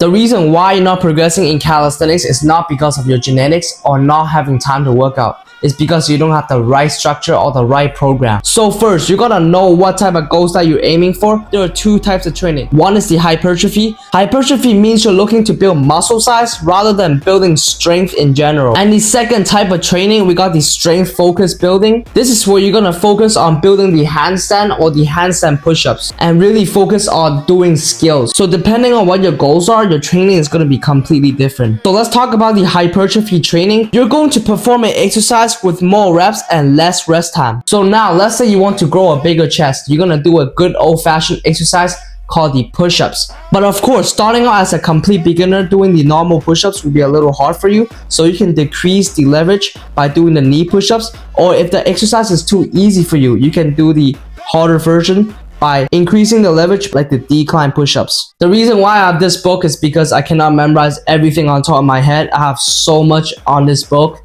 The reason why you're not progressing in calisthenics is not because of your genetics or not having time to work out. It's because you don't have the right structure or the right program. So first, you gotta know what type of goals that you're aiming for. There are two types of training. One is the hypertrophy. Hypertrophy means you're looking to build muscle size rather than building strength in general. And the second type of training, we got the strength focused building. This is where you're gonna focus on building the handstand or the handstand push-ups and really focus on doing skills. So depending on what your goals are, your training is gonna be completely different. So let's talk about the hypertrophy training. You're going to perform an exercise with more reps and less rest time. So now let's say you want to grow a bigger chest. You're gonna do a good old-fashioned exercise called the push-ups. But of course, starting out as a complete beginner, doing the normal push-ups will be a little hard for you. So you can decrease the leverage by doing the knee push-ups, or if the exercise is too easy for you, you can do the harder version by increasing the leverage like the decline push-ups. The reason why I have this book is because I cannot memorize everything on top of my head. I have so much on this book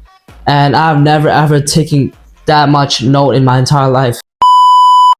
and I've never ever taken that much note in my entire life.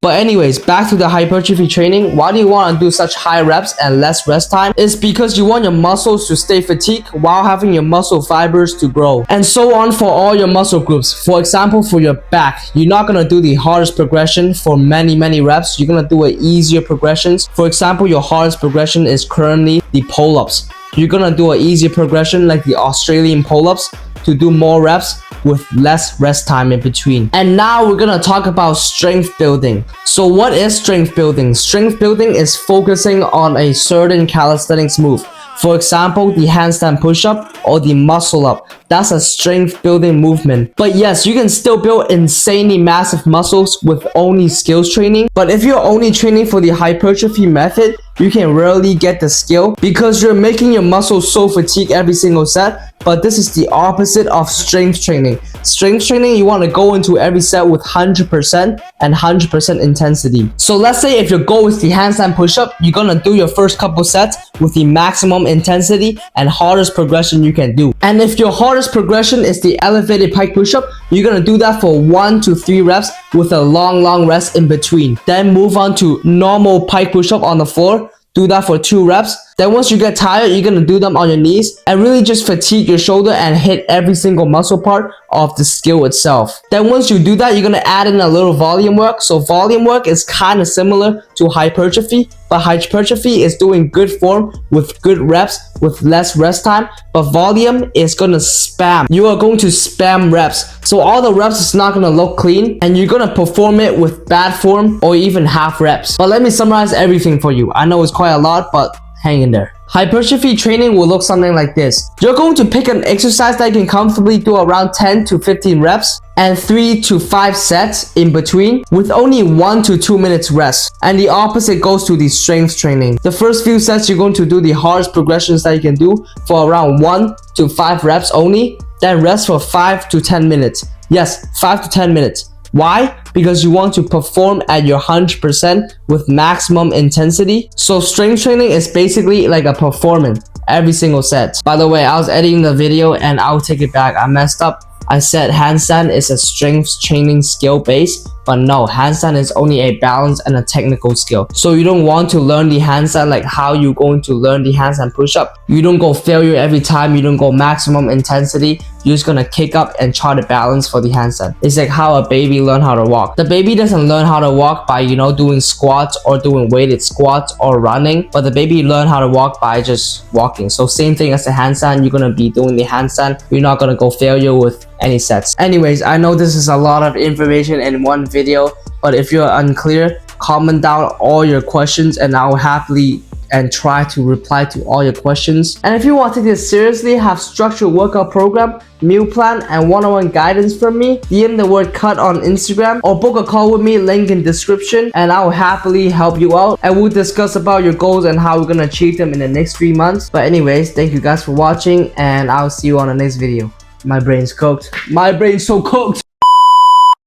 But anyways, back to the hypertrophy training. Why do you want to do such high reps and less rest time? It's because you want your muscles to stay fatigued while having your muscle fibers to grow. And so on for all your muscle groups. For example, for your back, you're not going to do the hardest progression for many reps. You're going to do easier progressions. For example, your hardest progression is currently the pull-ups. You're going to do an easier progression like the Australian pull-ups to do more reps with less rest time in between. And now we're gonna talk about strength building. So what is strength building? Strength building is focusing on a certain calisthenics move. For example, the handstand push-up or the muscle-up. That's a strength building movement. But yes, you can still build insanely massive muscles with only skills training. But if you're only training for the hypertrophy method, you can rarely get the skill because you're making your muscles so fatigued every single set. But this is the opposite of strength training. Strength training, you want to go into every set with 100% and 100% intensity. So let's say if your goal is the handstand push-up, you're going to do your first couple sets with the maximum intensity and hardest progression you can do. And if your hardest progression is the elevated pike push-up, you're going to do that for 1 to 3 reps with a long rest in between. Then move on to normal pike push-up on the floor. Do that for 2 reps. Then once you get tired, you're gonna do them on your knees and really just fatigue your shoulder and hit every single muscle part of the skill itself. Then once you do that, you're gonna add in a little volume work. So volume work is kind of similar to hypertrophy, but hypertrophy is doing good form with good reps with less rest time. But volume is gonna spam. You are going to spam reps. So all the reps is not gonna look clean and you're gonna perform it with bad form or even half reps. But let me summarize everything for you. I know it's quite a lot, but hang in there. Hypertrophy training will look something like this. You're going to pick an exercise that you can comfortably do around 10 to 15 reps and 3 to 5 sets in between with only 1 to 2 minutes rest. And the opposite goes to the strength training. The first few sets you're going to do the hardest progressions that you can do for around 1 to 5 reps only, then rest for 5 to 10 minutes. Yes, 5 to 10 minutes. Why? Because you want to perform at your 100% with maximum intensity. So strength training is basically like a performance every single set. By the way, I was editing the video and I'll take it back. I messed up. I said handstand is a strength training skill base, but no, handstand is only a balance and a technical skill. So you don't want to learn the handstand like how you're going to learn the handstand push-up. You don't go failure every time. You don't go maximum intensity. You're just gonna kick up and try to balance for the handstand. It's like how a baby learn how to walk. The baby doesn't learn how to walk by, doing squats or doing weighted squats or running, but the baby learn how to walk by just walking. So same thing as the handstand. You're gonna be doing the handstand. You're not gonna go failure with any sets. Anyways, I know this is a lot of information in one video, but if you're unclear, comment down all your questions and I'll happily and try to reply to all your questions. And if you want to take this seriously, have structured workout program, meal plan, and one-on-one guidance from me, DM the word cut on Instagram or book a call with me, link in description, and I will happily help you out. And we'll discuss about your goals and how we're gonna achieve them in the next 3 months. But anyways, thank you guys for watching and I'll see you on the next video. My brain's cooked. My brain's so cooked.